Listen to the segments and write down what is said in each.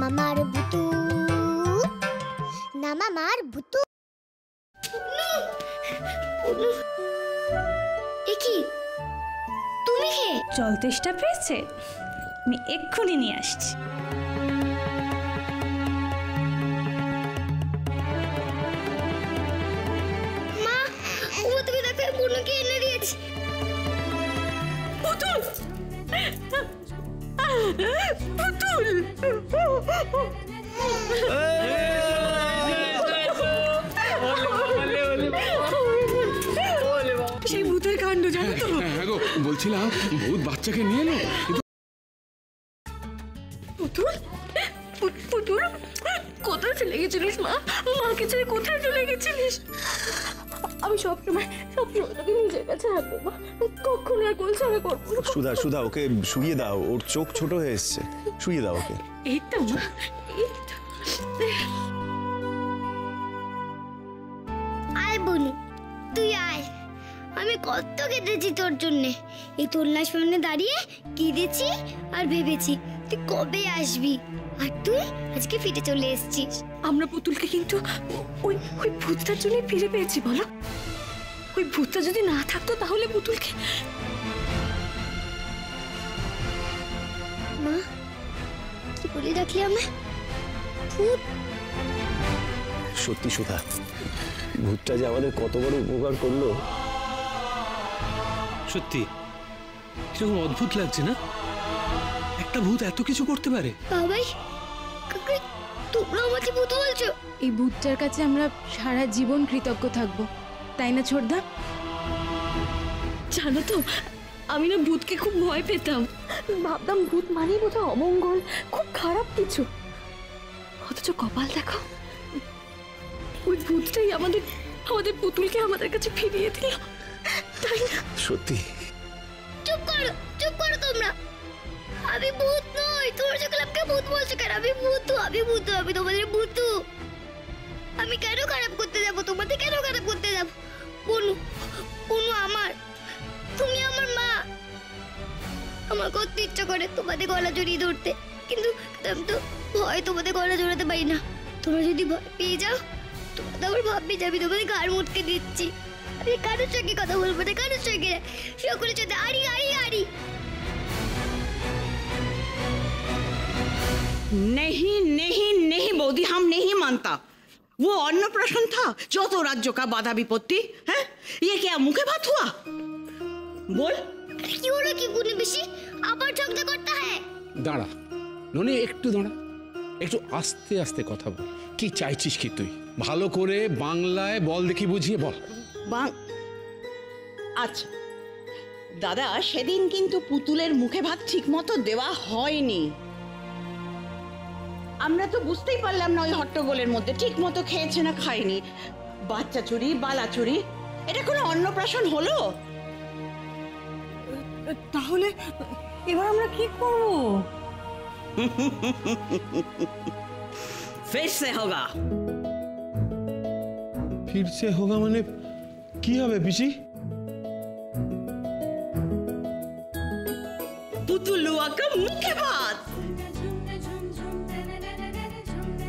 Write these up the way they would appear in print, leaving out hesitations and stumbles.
মামার ভুতু না মামার ভুতু। কি তুমি কে? জল তেষ্টা পেয়েছে, আমি এক্ষুনি নিয়ে আসছি। মা, ও তুমি দেখো বুনুকে এনে দিয়েছি। পুতুল, পুতুল, সেই ভূতের কাণ্ড জানো তো? হ্যাঁ গো, বলছিলাম ভূত বাচ্চাকে নিয়ে এলো। পুতুল, পুতুল কোথায় চলে গেছিলিস মা? মাকে ছেড়ে কোথায় চলে গেছিলিস? আমি সবসময় তোকে নিজের কাছে রাখবো মা, কখনো আর গোল ছাড়া করবো না। সুধা, সুধা ওকে শুইয়ে দাও, ওর চোখ ছোট হয়ে এসছে, শুইয়ে দাও ওকে। এই তো মা, এই তো। আয় বুনু, তুই আয়। আমি কত কেঁদেছি তোর জন্যে। এই তোলনার সামনে দাঁড়িয়ে কেঁদেছি আর ভেবেছি তুই কবে আসবি, আর তুই আজকে ফিরে চলে এসেছিস। আমরা পুতুলকে কিন্তু ওই ওই ভূতটার জন্যই ফিরে পেয়েছি বলো। ওই ভূতটা যদি না থাকতো তাহলে পুতুলকে। মা, কি বলে রাখলি আমায়? ভূত? সত্যি সুধা, ভূতটা যে আমাদের কত বড় উপকার করলো। সত্যি কিরকম অদ্ভুত লাগছে না? একটা ভূত এত কিছু করতে পারে। বাবাই, কাকাই, তোমরা আমাকে ভূত বলছো? এই ভূতটার কাছে আমরা সারা জীবন কৃতজ্ঞ থাকবো, তাই না ছোটদা? জানো তো, আমি না ভূতকে খুব ভয় পেতাম। ভাবতাম ভূত মানেই বোধহয় অমঙ্গল, খুব খারাপ কিছু। অথচ কপাল দেখো, ওই ভূতটাই আমাদের পুতুলকে আমাদের কাছে ফিরিয়ে দিল, তাই না? সত্যি। চুপ করো তোমরা। আমি ভূত নই। তোমরা যখন আমাকে ভূত বলছো কেন? আমি তোমাদের ভূত। আমি কেন খারাপ করতে যাবো? তোমাদের কেন খারাপ করতে যাবো? বুনু, আমার, তুমি আমার মা। আমার কত ইচ্ছা করে তোমাদের গলা জড়িয়ে ধরতে, কিন্তু আমি তো ভয় তোমাদের গলা জড়াতে পারি না। তোমরা যদি ভয় পেয়ে যাও, তোমরা তো আবার ভাববে যে আমি তোমাদের ঘাড় মুটকে দিচ্ছি। আমি কারোর সঙ্গে কথা বলবো না, কারোর সঙ্গে সকলের সাথে আড়ি। नहीं नहीं नहीं बौदी, हम नहीं मानता। वो अन्नप्राशन था, जो तो राज्यों का बाधा विपत्ति है। ये क्या मुखे बात हुआ? बोल। क्यों ना क्यों बुनी बेशी আবার ঝগড়া করতে হয়? দাঁড়া ননি, একটু দাঁড়া, একটু আস্তে আস্তে কথা বল। কি চাইছিস কি তুই? ভালো করে বাংলায় বল, দেখি বুঝিয়ে বল। আচ্ছা দাদা, সেদিন কিন্তু পুতুলের মুখে ভাত ঠিক মতো দেওয়া হয়নি। আমরা তো বুঝতেই পারলাম না ওই হট্টগোলের মধ্যে ঠিক মতো খেয়েছে না খায়নি। বাচ্চা চুরি, বালা চুরি, এটা কোনো অন্নপ্রাশন হলো? তাহলে এবার আমরা কি করব? फिर से होगा। फिर से होगा মানে কি হবে পিসি? पुतुलुआ का मुखे भात।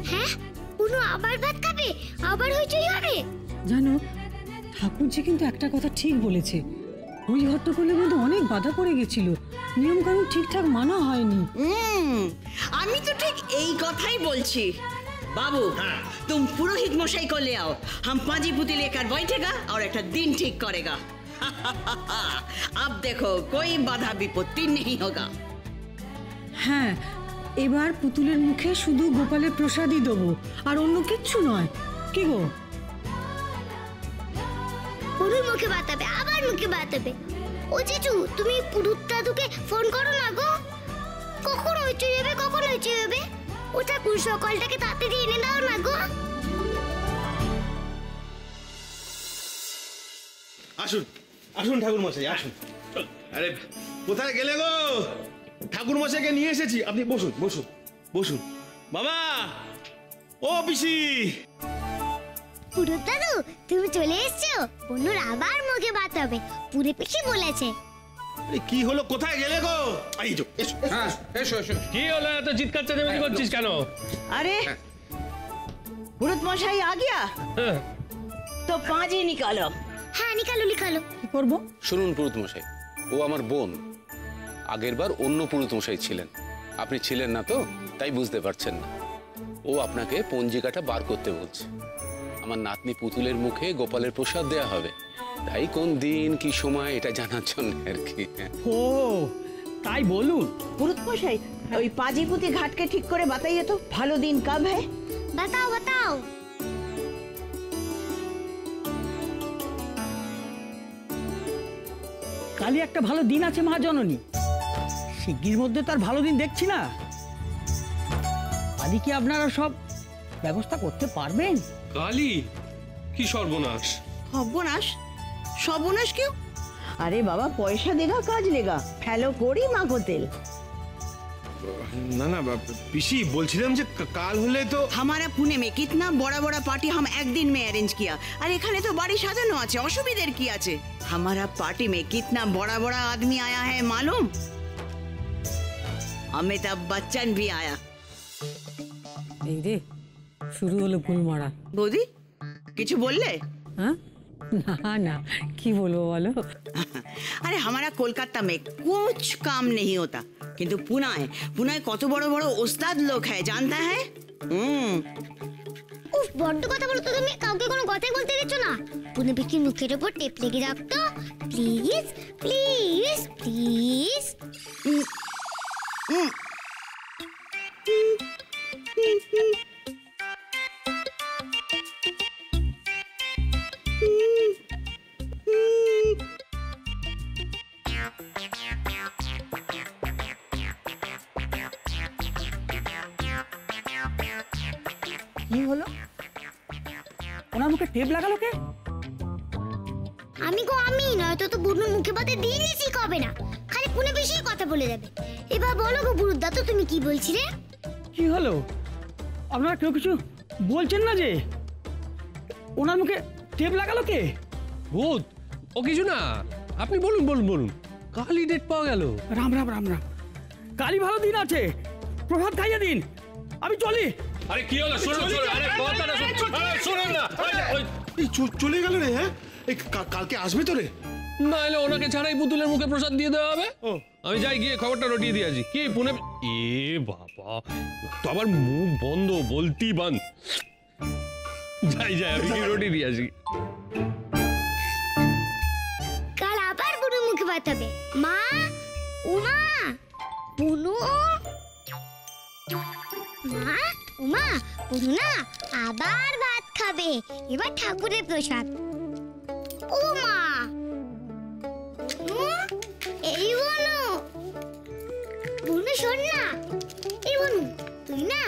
হ্যাঁ, বুনু আবার ভাত খাবে, আবার হইচই হবে। জানো, ঠাকুরজি কিন্তু একটা কথা ঠিক বলেছে। ওই হট্টগোলের মধ্যে অনেক বাধা পড়ে গেছিল, নিয়ম কানুন ঠিকঠাক মানা হয়নি। আমি তো ঠিক এই কথাই বলছি। बाबू, तुम पुरोहित मशाई को ले आओ, हम पांजी पुती लेकर बैठेगा और एक दिन ठीक करेगा। अब देखो कोई बाधा विपत्ति नहीं होगा। হ্যাঁ, এবার পুতুলের মুখে শুধু গোপালের প্রসাদই দেবো, আর অন্য কিচ্ছু নয়। কি গো? বুনুর মুখে বাতাবে, আবার মুখে বাতাবে। ও জিজু, তুমি পুরুত দাদুকে ফোন করো না গো। কখন হইচই হবে? ও ঠাকুর সকলটাকে তাড়াতাড়ি এনে দাও না গো। আসুন আসুন ঠাকুর মশাই, আসুন। আরে কোথায় গেলে গো? ঠাকুর মশাইকে নিয়ে এসেছি, আপনি বসুন বসুন বসুন। বাবা, ও পিসি। পুরুত দাদু, তুমি চলে এসছো। বুনুর আবার মুখে বাতাবে, পুরে পিসি বলেছে। আরে কি হলো, কোথায় গেলে গো? এই যে এসো এসো। হ্যাঁ এসো এসো। কি হলো, এত চিৎকার চেঁচামেচি করছিস কেন? अरे पुरुष मशाई आ गया হ্যাঁ। तो पाजी निकालो। হ্যাঁ নিকালো নিকালো। কি করবো? শুনুন পুরুত মশাই, ও আমার বোন। আগেরবার অন্য পুরুত মশাই ছিলেন, আপনি ছিলেন না তো, তাই বুঝতে পারছেন না। ও আপনাকে পঞ্জিকাটা বার করতে বলছে। আমার নাতনি পুতুলের মুখে গোপালের প্রসাদ দেয়া হবে, তাই কোন দিন কি সময় এটা জানার জন্য আর কি। ও তাই বলুন। पुरुष मशाई ওই পাজিপুতি ঘাটকে ঠিক করে বাতাইয়ে তো, ভালো দিন কব है? বাতাও বাতাও। কালই একটা ভালো দিন আছে মহাজননী, শিগগির মধ্যে তার ভালো দিন দেখছি না। আদি কি আপনারা সব ব্যবস্থা করতে পারবেন? কালি কি সর্বনাশ! সর্বনাশ? সর্বনাশ क्यों? अरे बाबा पैसा देगा काज लेगा, ফেলো করি মাগো তেল। না না পিসি, বলছিলাম যে কাল হলে তো। हमारा पुणे में कितना बड़ा बड़ा पार्टी हम एक दिन में अरेंज किया, और এখানে তো বাড়ি সাজানো আছে, অসুবিধার কি আছে? हमारा पार्टी में कितना बड़ा बड़ा आदमी आया है मालूम? अमिताभ बच्चन भी आया। এই রে, শুরু হলো ফুল মারা। বৌদি কিছু বললে? হ্যাঁ না না, কি বলবো বলো। अरे हमारा कोलकाता में कुछ काम नहीं होता, किंतु पुनाय কত বড় বড় ওস্তাদ লোক है जानता है? উফ বড্ড কথা বলো তো তুমি, কাউকে কোনো কথাই বলতে দিচ্ছ না। পুনে বিকি মুখের উপর টেপ লেগে রাখতো, প্লিজ প্লিজ প্লিজ। কি হলো? ওনার মুখে টেপ লাগালো কে? আমি গো আমি, নয়তো তো বুনুর মুখে পাতে দিনই ঠিক হবে না, খালি পুনে বেশি কথা বলে যাবে। এবার বলো গো বুরুদা, তো তুমি কি বলছিলে? কি হলো? আপনারা কেউ কিছু বলছেন না যে? ওনার মুখে টেপ লাগালো কে? ভূত ও কিছু না, আপনি বলুন বলুন বলুন। কালই ডেট পাওয়া গেল। রাম রাম রাম রাম, কালই ভালো দিন আছে, প্রভাত খাইয়ে দিন, আমি চলি। আরে কি হলো, শুনুন শুনুন, আরে কথাটা শুনুন না। এই চলে গেল রে। হ্যাঁ এই কালকে আসবে তো রে? না এলে ওনাকে ছাড়াই পুতুলের মুখে প্রসাদ দিয়ে দেওয়া হবে। আমি যাই গিয়ে খবরটা রটিয়ে দিয়ে আসি। কি পুনে, এ বাবা, তো আবার মুখ বন্ধ, বলতেই বান। যাই যাই, আমি কি রটি দিয়ে আসি। কাল আবার বুনুর মুখে ভাত হবে। মা, উমা, বুনু, মা, উমা, বুনু না আবার ভাত খাবে, এবার ঠাকুরের প্রসাদ। ও মা, বুনু, এই বুনু, বুনু শোন না, এই বুনু তুই না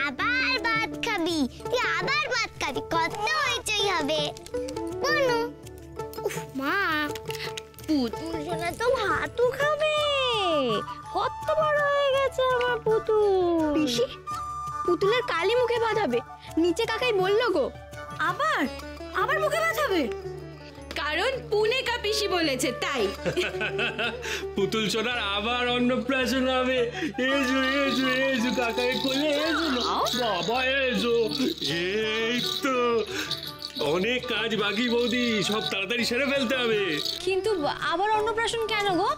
আবার ভাত খাবি, তুই আবার ভাত খাবি, কত হইচই হবে। বুনু, উফ মা, পুতুল সোনা তো ভাতও খাবে, কত বড় হয়ে গেছে আমার পুতুল। পিসি, পুতুলের কালি মুখে বাঁধাবে, নিচে কাকাই বললো গো। আবার আবার মুখে বাঁধাবে? কারণ পুনে কা পিসি বলেছে তাই। পুতুল সোনার আবার অন্নপ্রাশন হবে। এসো এসো এসো, কাকাই কোলে এসো না বাবা, এসো। এই তো অনেক কাজ বাকি বৌদি, সব তাড়াতাড়ি সেরে ফেলতে হবে। কিন্তু আবার অন্নপ্রাশন কেন গো?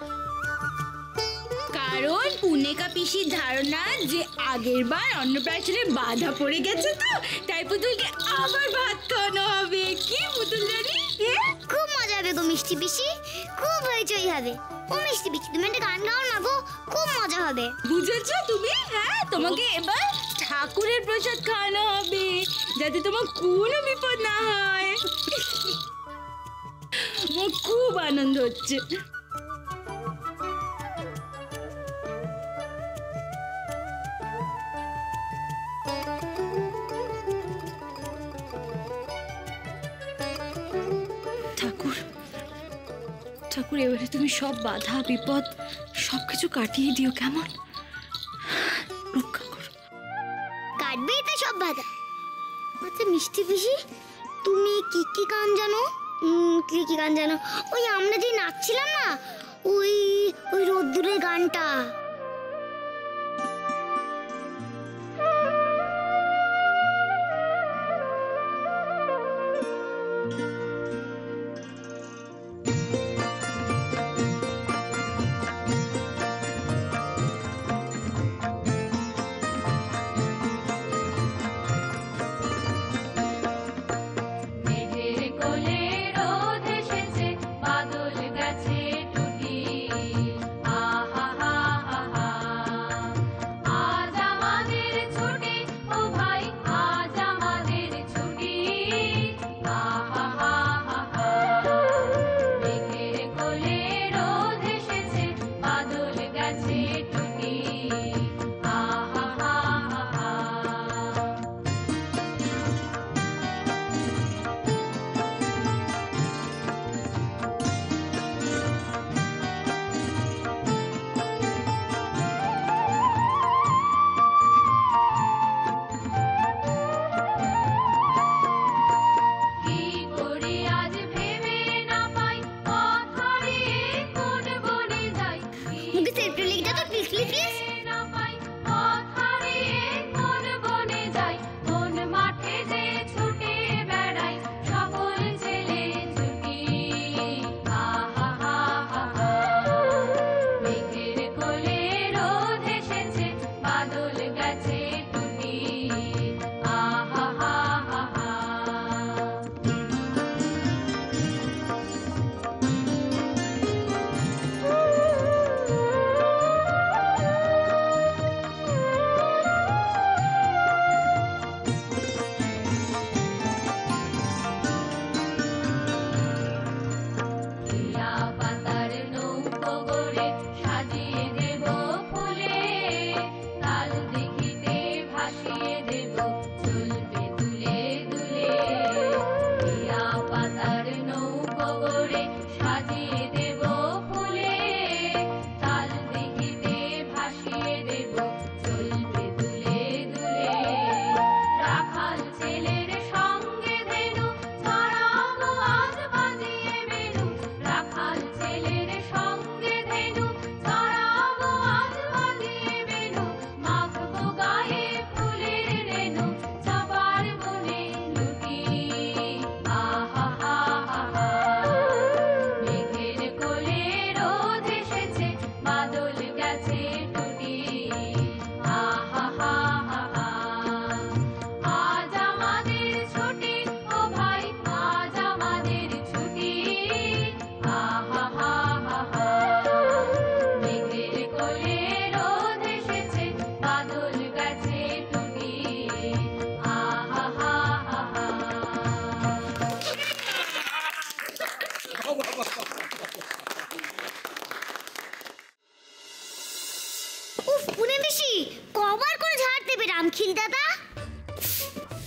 কারণ পুনে কা পিসির ধারণা যে আগের বার অন্নপ্রাশনে বাধা পড়ে গেছে, তো তাই পুতুলকে আবার ভাত খাওয়ানো হবে। কি পুতুল জানি, খুব মজা হবে গো মিষ্টি পিসি, খুব হইচই হবে। ও মিষ্টি পিসি তুমি একটা গান গাও না গো, খুব মজা হবে। বুঝেছো তুমি? হ্যাঁ, তোমাকে এবার ঠাকুরের প্রসাদ খাওয়ানো হবে, যাতে তোমার কোনো বিপদ না হয়। আমার খুব আনন্দ হচ্ছে। ঠাকুর, ঠাকুর এবারে তুমি সব বাধা বিপদ সবকিছু কাটিয়ে দিও, কেমন? রক্ষা করো। কাটবেই তো সব বাধা। আচ্ছা মিষ্টি পিসি, তুমি কি কি গান জানো? কি কি গান জানো? ওই আমরা যে নাচছিলাম না, ওই ওই রোদ্দুরের গানটা।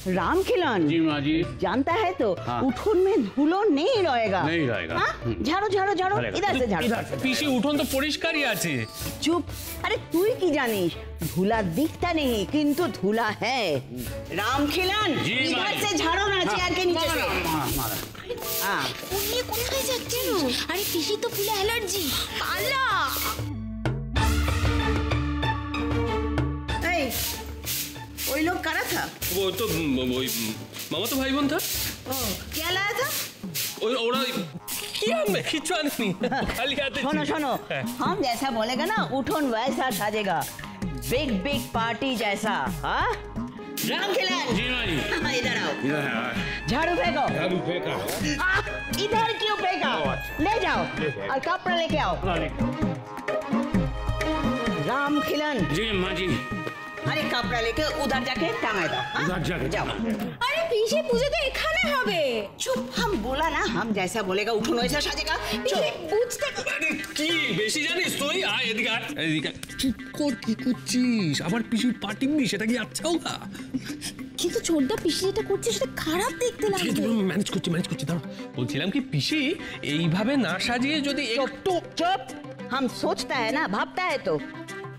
रामखिलन जी माँ जी जानता है तो हाँ। उठोन में धूलो नहीं रहेगा हाँ? झाड़ो झाड़ो झाड़ो इधर से झाड़ो पीछे उठोन तो परिष्कारी আছে चुप अरे तू ही की जानिस धूला दिखता नहीं किंतु धूला है रामखिलन इधर से झाड़ो ना चेयर के नीचे से हाँ उन्हें কোথায় যাচ্ছেন আরে পিসি তো ফুলে অ্যালার্জি পালা এই ওই लोग करा था वो तो वही मामा तो भाई बहन था क्या लाया था और क्या मैं खिंचवा नहीं खाली आते सुनो सुनो हम जैसा बोलेगा ना उठोन वैसा साजेगा बिग बिग पार्टी जैसा हाँ रामखिलन जी माँ जी इधर आओ झाड़ू फेंको इधर क्यों फेंका ले जाओ और कपड़ा लेके आओ रामखिलन जी माँ जी अरे कपड़ा लेके उधर जाके टांगा दो उधर जाके जाओ আরে পিসে পুজো তো এখানে হবে चुप हम बोला ना हम जैसा बोलेगा उठोन वैसा साजेगा বুঝতে কি বেশি জানিস তুই আয় এদিকে আয় এদিকে চুপ কর কি করছিস আবার পিসির পার্টি নি সেটা কি আচ্ছা হোগা কিন্তু ছোটদা পিসি যেটা করছে সেটা খারাপ দেখতে লাগছে ম্যানেজ করছি দাঁড়া বলছিলাম কি পিসি এইভাবে না সাজিয়ে যদি একটু चुप हम सोचता है ना भापता है तो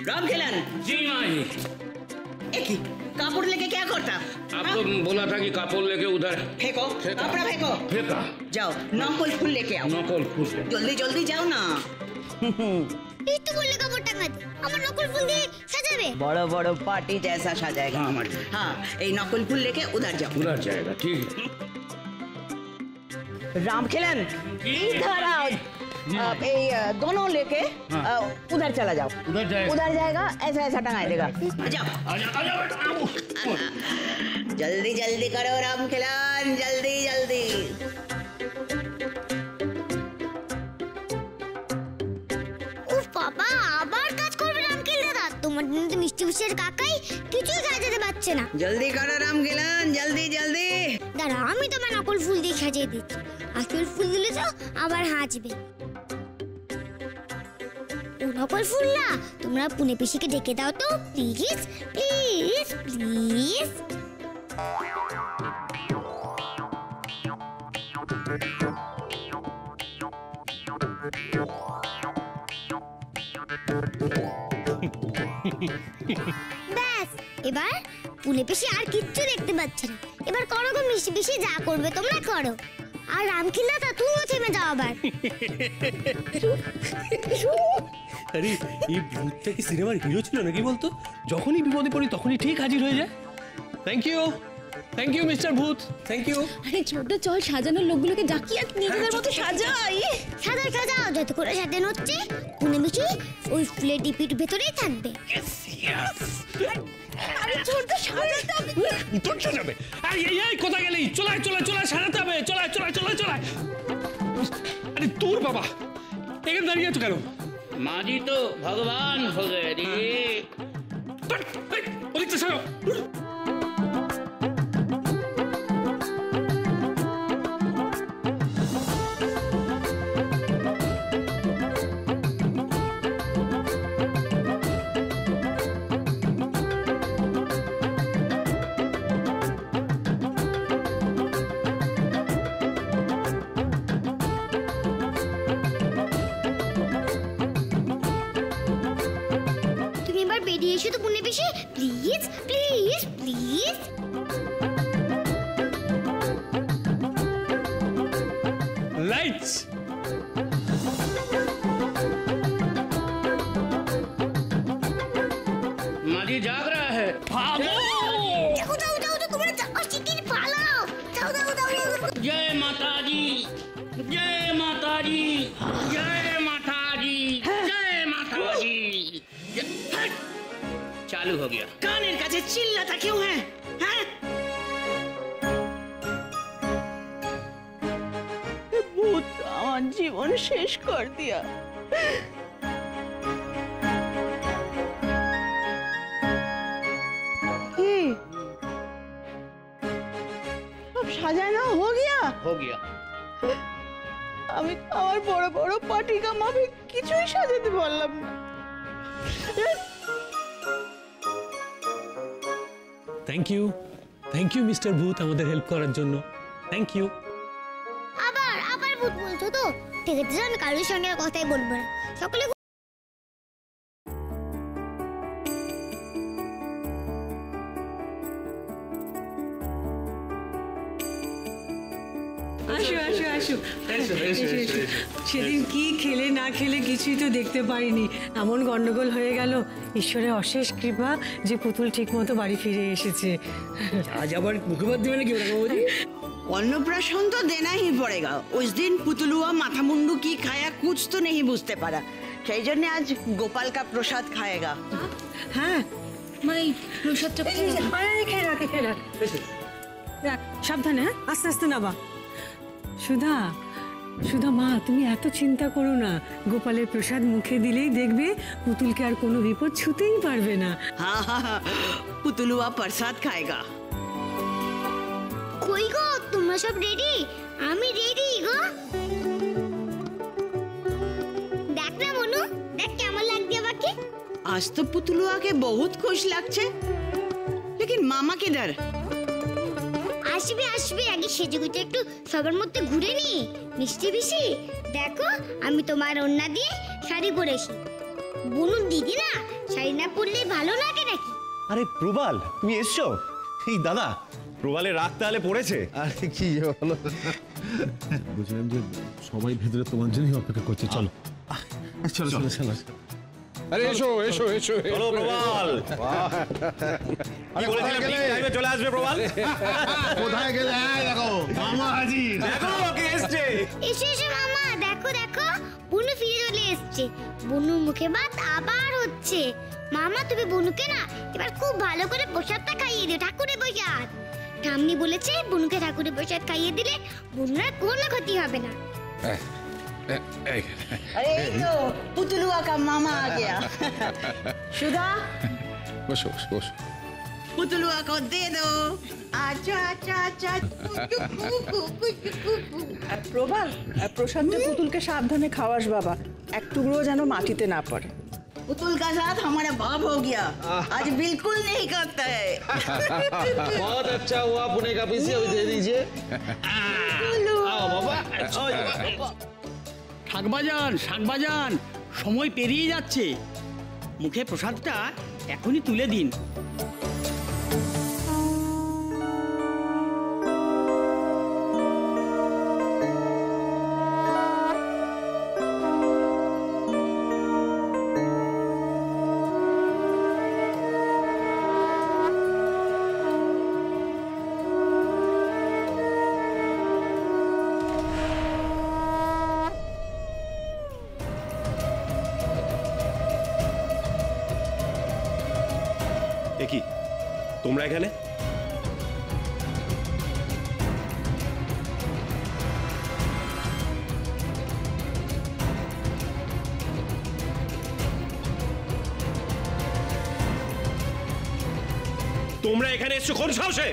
रामखिलन जी माँ जी एक ही कापड़ लेके क्या करता आपको बोला था कि कापड़ लेके उधर फेंको कपड़ा फेंको फेंका जाओ नकल फूल लेके आओ नकल फूल जल्दी जल्दी जाओ ना এই তো বললে কাপড় টাঙাতে, আমার নকল ফুল দিয়ে সাজাবে। বড় বড় पार्टी जैसा सजाएगा। हाँ এই নকল ফুল लेके उधर जाओ। उधर जाएगा ठीक है। रामखिलन इधर आओ। ये दोनों लेके उधर चला जाओ। उधर जाएगा ऐसा ऐसा टंगाई देगा। जाओ जल्दी जल्दी करो रामखिलन, जल्दी जल्दी। উফ বাবা, আবার কাজ করবে রামকিল দাদা। তোমার জন্য তো মিষ্টি মিষ্টির কাকাই কিছুই সাজাতে পারছে না। जल्दी करो रामखिलन, जल्दी जल्दी। দাঁড়া, আমি তোমার নকল ফুল দিয়ে সাজিয়ে দিচ্ছি। আসল ফুল দিলে তো আবার হাঁচবে। ও নকল ফুল না, তোমরা পুনে পিসিকে ডেকে দাও তো প্লিজ প্লিজ প্লিজ। ব্যাস, এবার পুনে পিসি আর কিচ্ছু দেখতে পাচ্ছে না। এবার করো গো মিষ্টি পিসি, যা করবে তোমরা করো। আর রামকিল দাদা তুমিও থেমে যাও আবার। আরে এই ভূতটা কি সিনেমার হিরো ছিল নাকি বলতো? যখনই বিপদে পড়ি তখনই ঠিক হাজির হয়ে যায়। থ্যাংক ইউ মিস্টার ভূত, থ্যাংক ইউ। আরে ছোট, চল সাজানোর লোকগুলোকে ডাকি আর নিজেদের মতো সাজাই। সাজাও সাজাও, যত করে সাজানো হচ্ছে পুনে পিসি ওই ফুলের ডিপির ভেতরেই থাকবে। আরে ছোট, সাজাতে হবে। তোর সাজাবে? এই কোথায় গেলি? চলাই সাজাতে হবে। চলাই। আরে তোর বাবা এখানে দাঁড়িয়ে আছো কেন? माजी तो भगवान हो गए रे। ওদিকটা সরো। বেরিয়ে এসো তো পুনে পিসি, প্লিজ প্লিজ প্লিজ। लाइट्स माजी जाग रहा है। भागो। जाओ तुम्हारा जाओ, शिकिर पालाओ। जाओ। जय माता दी, जय माता दी, जय माता दी, जय माता दी। चालू हो गया। कानेर काছে चिल्लाता क्यों है? हैं? भूत আমার জীবন শেষ कर दिया। अब সাজানো हो गया? हो गया। আমি আমার বড় বড় পার্টি কামাবে কিছুই সাজাতে পারলাম না। থ্যাংক ইউ মিস্টার ভূত আমাদের হেল্প করার জন্য। Thank you. আবার ভূত বলছো তো? ঠিক আছে, আমি কারোর সঙ্গে আর কথাই বলবো না। সকলে আসো। সেদিন কি খেলে না খেলে কিছুই তো দেখতে পারিনি, এমন গন্ডগোল হয়ে গেল। ঈশ্বরের অশেষ কৃপা যে পুতুল ঠিক মতো বাড়ি ফিরে এসেছে। আজ আবার মুখে ভাত দেবে নাকি? अन्नप्राशन तो देना ही पड़ेगा। उस दिन पुतलुआ माथा मुंडू की खाया कुछ तो नहीं बुझते पारा, সেই জন্য আজ গোপাল का प्रसाद खाएगा। হ্যাঁ মানে প্রসাদটা খেয়ে রাখ। সাবধানে, হ্যাঁ আস্তে আস্তে নাবা। সুধা মা, তুমি এত চিন্তা করো না। গোপালের প্রসাদ মুখে দিলেই দেখবে পুতুলকে আর কোনো বিপদ ছুতেই পারবে না। हाँ, पुतलुआ प्रसाद खाएगा। কই গো, তোমরা সব রেডি? আমি রেডি গো। দেখ না মনু, দেখ কেমন লাগছে আমাকে। आज तो पुतलुआ के बहुत खुश লাগছে, लेकिन मामा किधर? আসবে আগে সেজেগুজে একটু সবার মধ্যে ঘুরে নি। মিষ্টি পিসি দেখো, আমি তোমার ওড়না দিয়ে শাড়ি পরেছি। বুনুর দিদি না, শাড়ি না পরলে ভালো লাগে নাকি? আরে প্রবাল, তুমি এসছো? এই দাদা, প্রবালের রাত তাহলে পড়েছে? আরে কি বলো, বুঝলাম যে সবাই ভেতরে তোমার জন্যই অপেক্ষা করছে। চলো চলো চলো চলো আরে এসো এসো এসো চলো প্রবাল কি বলেছিলাম ঠিক টাইমে চলে আসবে প্রবাল কোথায় গেলে দেখো মামা হাজির দেখো কে এসেছে এসে এসে মামা দেখো দেখো বুনু ফিরে চলে এসছে বুনুর মুখে ভাত আবার হচ্ছে মামা তুমি বুনুকে না এবার খুব ভালো করে প্রসাদটা খাইয়ে দিও ঠাকুরের প্রসাদ ঠাম্মি বলেছে বুনুকে ঠাকুরের প্রসাদ খাইয়ে দিলে বুনুর আর কোনো ক্ষতি হবে না अरे तो पुतलुआ का मामा आ गया सुधा বসো বসো বসো पुतलुआ को दे दो आचा आचा आचा প্রবাল প্রশান্ত পুতুলকে সাবধানে খাওয়াস বাবা এক টুকরো যেন মাটিতে না পড়ে पुतुल का साथ हमारा बाप हो गया आज बिल्कुल नहीं करता है बहुत अच्छा हुआ पुणे का पीसी अभी दे दीजिए आओ बाबा শাকবাজান শাকবাজান সময় পেরিয়ে যাচ্ছে মুখে প্রসাদটা এখনই তুলে দিন কি তোমরা এখানে তোমরা এখানে এসছো কোন সাহসে